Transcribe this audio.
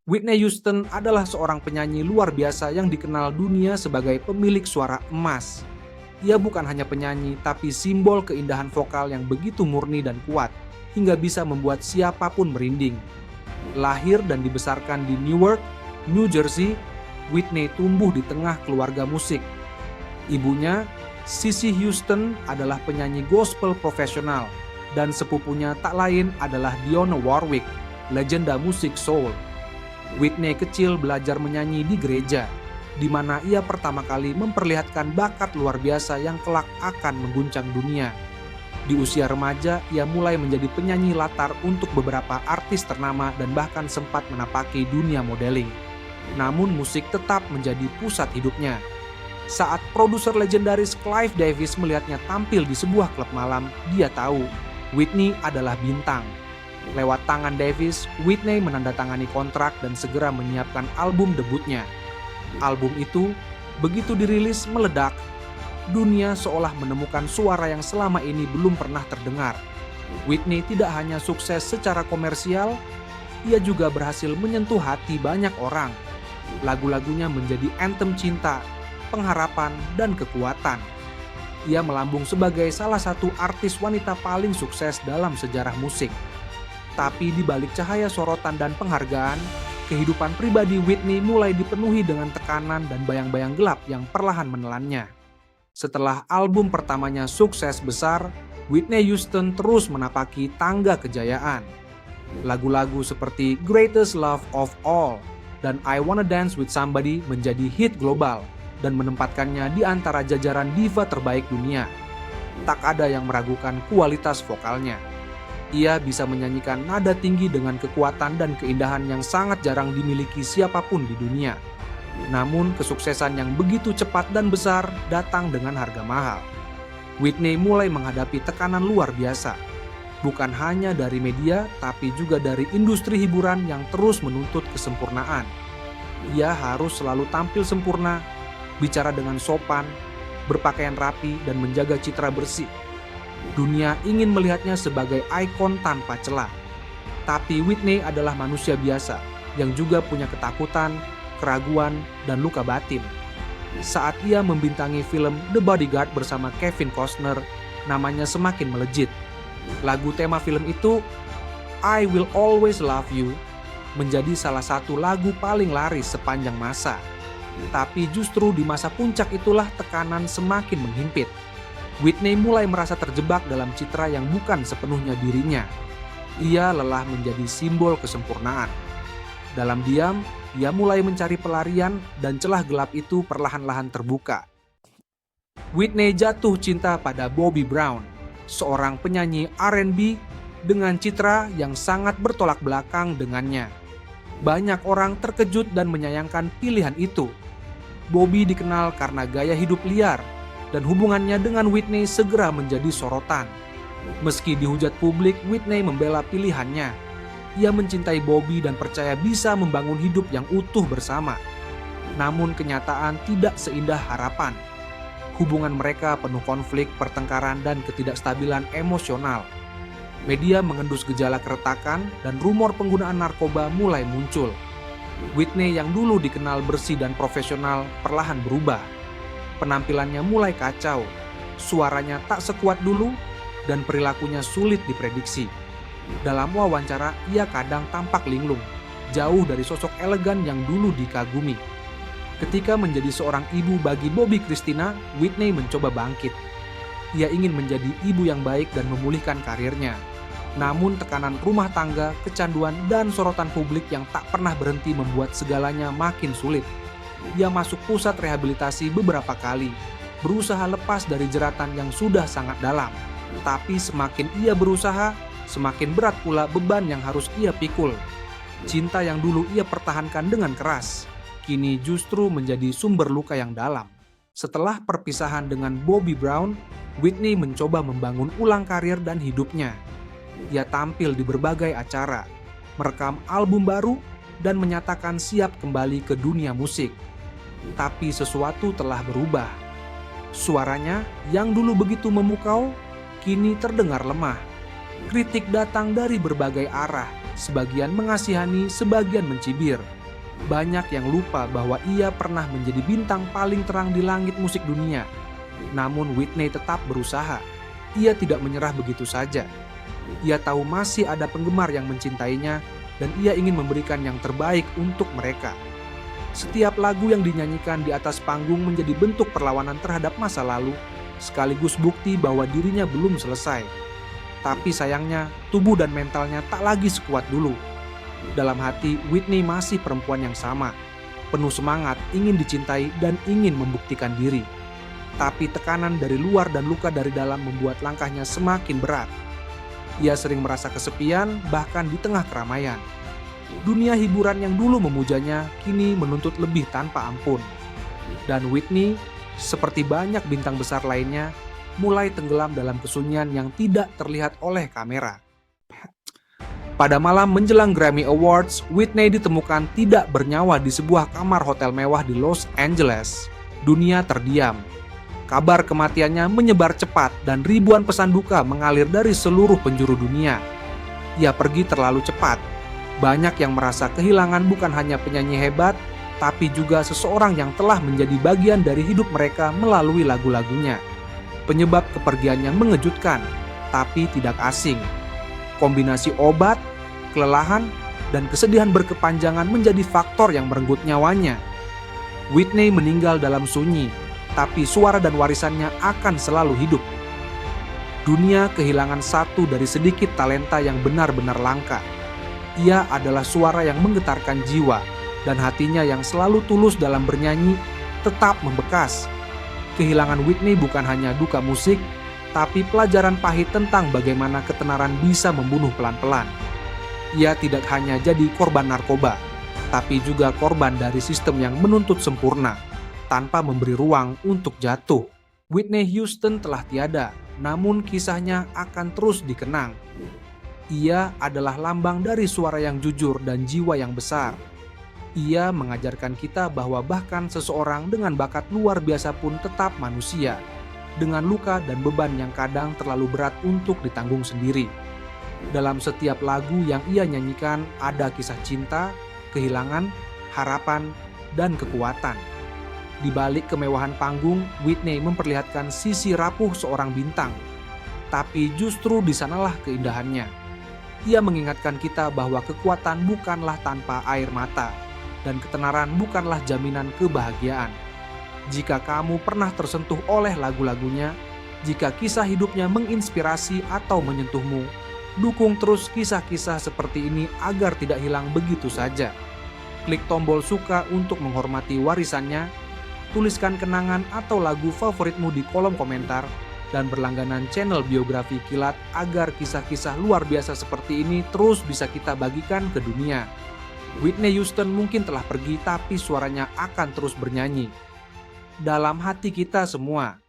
Whitney Houston adalah seorang penyanyi luar biasa yang dikenal dunia sebagai pemilik suara emas. Ia bukan hanya penyanyi, tapi simbol keindahan vokal yang begitu murni dan kuat, hingga bisa membuat siapapun merinding. Lahir dan dibesarkan di Newark, New Jersey, Whitney tumbuh di tengah keluarga musik. Ibunya, Sissy Houston, adalah penyanyi gospel profesional, dan sepupunya tak lain adalah Dionne Warwick, legenda musik soul. Whitney kecil belajar menyanyi di gereja, di mana ia pertama kali memperlihatkan bakat luar biasa yang kelak akan mengguncang dunia. Di usia remaja, ia mulai menjadi penyanyi latar untuk beberapa artis ternama dan bahkan sempat menapaki dunia modeling. Namun musik tetap menjadi pusat hidupnya. Saat produser legendaris Clive Davis melihatnya tampil di sebuah klub malam, dia tahu Whitney adalah bintang. Lewat tangan Davis, Whitney menandatangani kontrak dan segera menyiapkan album debutnya. Album itu begitu dirilis meledak. Dunia seolah menemukan suara yang selama ini belum pernah terdengar. Whitney tidak hanya sukses secara komersial, ia juga berhasil menyentuh hati banyak orang. Lagu-lagunya menjadi anthem cinta, pengharapan, dan kekuatan. Ia melambung sebagai salah satu artis wanita paling sukses dalam sejarah musik. Tapi di balik cahaya sorotan dan penghargaan, kehidupan pribadi Whitney mulai dipenuhi dengan tekanan dan bayang-bayang gelap yang perlahan menelannya. Setelah album pertamanya sukses besar, Whitney Houston terus menapaki tangga kejayaan. Lagu-lagu seperti Greatest Love of All dan I Wanna Dance with Somebody menjadi hit global dan menempatkannya di antara jajaran diva terbaik dunia. Tak ada yang meragukan kualitas vokalnya. Ia bisa menyanyikan nada tinggi dengan kekuatan dan keindahan yang sangat jarang dimiliki siapapun di dunia. Namun kesuksesan yang begitu cepat dan besar datang dengan harga mahal. Whitney mulai menghadapi tekanan luar biasa. Bukan hanya dari media, tapi juga dari industri hiburan yang terus menuntut kesempurnaan. Ia harus selalu tampil sempurna, bicara dengan sopan, berpakaian rapi, dan menjaga citra bersih. Dunia ingin melihatnya sebagai ikon tanpa celah. Tapi Whitney adalah manusia biasa yang juga punya ketakutan, keraguan, dan luka batin. Saat ia membintangi film The Bodyguard bersama Kevin Costner, namanya semakin melejit. Lagu tema film itu, I Will Always Love You, menjadi salah satu lagu paling laris sepanjang masa. Tapi justru di masa puncak itulah tekanan semakin menghimpit. Whitney mulai merasa terjebak dalam citra yang bukan sepenuhnya dirinya. Ia lelah menjadi simbol kesempurnaan. Dalam diam, ia mulai mencari pelarian dan celah gelap itu perlahan-lahan terbuka. Whitney jatuh cinta pada Bobby Brown, seorang penyanyi R&B dengan citra yang sangat bertolak belakang dengannya. Banyak orang terkejut dan menyayangkan pilihan itu. Bobby dikenal karena gaya hidup liar, dan hubungannya dengan Whitney segera menjadi sorotan. Meski dihujat publik, Whitney membela pilihannya. Ia mencintai Bobby dan percaya bisa membangun hidup yang utuh bersama. Namun kenyataan tidak seindah harapan. Hubungan mereka penuh konflik, pertengkaran, dan ketidakstabilan emosional. Media mengendus gejala keretakan dan rumor penggunaan narkoba mulai muncul. Whitney yang dulu dikenal bersih dan profesional perlahan berubah. Penampilannya mulai kacau, suaranya tak sekuat dulu, dan perilakunya sulit diprediksi. Dalam wawancara, ia kadang tampak linglung, jauh dari sosok elegan yang dulu dikagumi. Ketika menjadi seorang ibu bagi Bobby Christina, Whitney mencoba bangkit. Ia ingin menjadi ibu yang baik dan memulihkan karirnya. Namun tekanan rumah tangga, kecanduan, dan sorotan publik yang tak pernah berhenti membuat segalanya makin sulit. Ia masuk pusat rehabilitasi beberapa kali, berusaha lepas dari jeratan yang sudah sangat dalam. Tapi semakin ia berusaha, semakin berat pula beban yang harus ia pikul. Cinta yang dulu ia pertahankan dengan keras, kini justru menjadi sumber luka yang dalam. Setelah perpisahan dengan Bobby Brown, Whitney mencoba membangun ulang karir dan hidupnya. Ia tampil di berbagai acara, merekam album baru, dan menyatakan siap kembali ke dunia musik. Tapi sesuatu telah berubah. Suaranya yang dulu begitu memukau, kini terdengar lemah. Kritik datang dari berbagai arah, sebagian mengasihani, sebagian mencibir. Banyak yang lupa bahwa ia pernah menjadi bintang paling terang di langit musik dunia. Namun Whitney tetap berusaha. Ia tidak menyerah begitu saja. Ia tahu masih ada penggemar yang mencintainya dan ia ingin memberikan yang terbaik untuk mereka. Setiap lagu yang dinyanyikan di atas panggung menjadi bentuk perlawanan terhadap masa lalu, sekaligus bukti bahwa dirinya belum selesai. Tapi sayangnya, tubuh dan mentalnya tak lagi sekuat dulu. Dalam hati, Whitney masih perempuan yang sama, penuh semangat, ingin dicintai, dan ingin membuktikan diri. Tapi tekanan dari luar dan luka dari dalam membuat langkahnya semakin berat. Ia sering merasa kesepian, bahkan di tengah keramaian. Dunia hiburan yang dulu memujanya, kini menuntut lebih tanpa ampun. Dan Whitney, seperti banyak bintang besar lainnya, mulai tenggelam dalam kesunyian yang tidak terlihat oleh kamera. Pada malam menjelang Grammy Awards, Whitney ditemukan tidak bernyawa di sebuah kamar hotel mewah di Los Angeles. Dunia terdiam. Kabar kematiannya menyebar cepat dan ribuan pesan duka mengalir dari seluruh penjuru dunia. Ia pergi terlalu cepat. Banyak yang merasa kehilangan bukan hanya penyanyi hebat, tapi juga seseorang yang telah menjadi bagian dari hidup mereka melalui lagu-lagunya. Penyebab kepergiannya mengejutkan, tapi tidak asing. Kombinasi obat, kelelahan, dan kesedihan berkepanjangan menjadi faktor yang merenggut nyawanya. Whitney meninggal dalam sunyi, tapi suara dan warisannya akan selalu hidup. Dunia kehilangan satu dari sedikit talenta yang benar-benar langka. Ia adalah suara yang menggetarkan jiwa, dan hatinya yang selalu tulus dalam bernyanyi tetap membekas. Kehilangan Whitney bukan hanya duka musik, tapi pelajaran pahit tentang bagaimana ketenaran bisa membunuh pelan-pelan. Ia tidak hanya jadi korban narkoba, tapi juga korban dari sistem yang menuntut sempurna, tanpa memberi ruang untuk jatuh. Whitney Houston telah tiada, namun kisahnya akan terus dikenang. Ia adalah lambang dari suara yang jujur dan jiwa yang besar. Ia mengajarkan kita bahwa bahkan seseorang dengan bakat luar biasa pun tetap manusia, dengan luka dan beban yang kadang terlalu berat untuk ditanggung sendiri. Dalam setiap lagu yang ia nyanyikan ada kisah cinta, kehilangan, harapan, dan kekuatan. Di balik kemewahan panggung, Whitney memperlihatkan sisi rapuh seorang bintang. Tapi justru di sanalah keindahannya. Ia mengingatkan kita bahwa kekuatan bukanlah tanpa air mata, dan ketenaran bukanlah jaminan kebahagiaan. Jika kamu pernah tersentuh oleh lagu-lagunya, jika kisah hidupnya menginspirasi atau menyentuhmu, dukung terus kisah-kisah seperti ini agar tidak hilang begitu saja. Klik tombol suka untuk menghormati warisannya, tuliskan kenangan atau lagu favoritmu di kolom komentar, dan berlangganan channel Biografi Kilat agar kisah-kisah luar biasa seperti ini terus bisa kita bagikan ke dunia. Whitney Houston mungkin telah pergi, tapi suaranya akan terus bernyanyi dalam hati kita semua.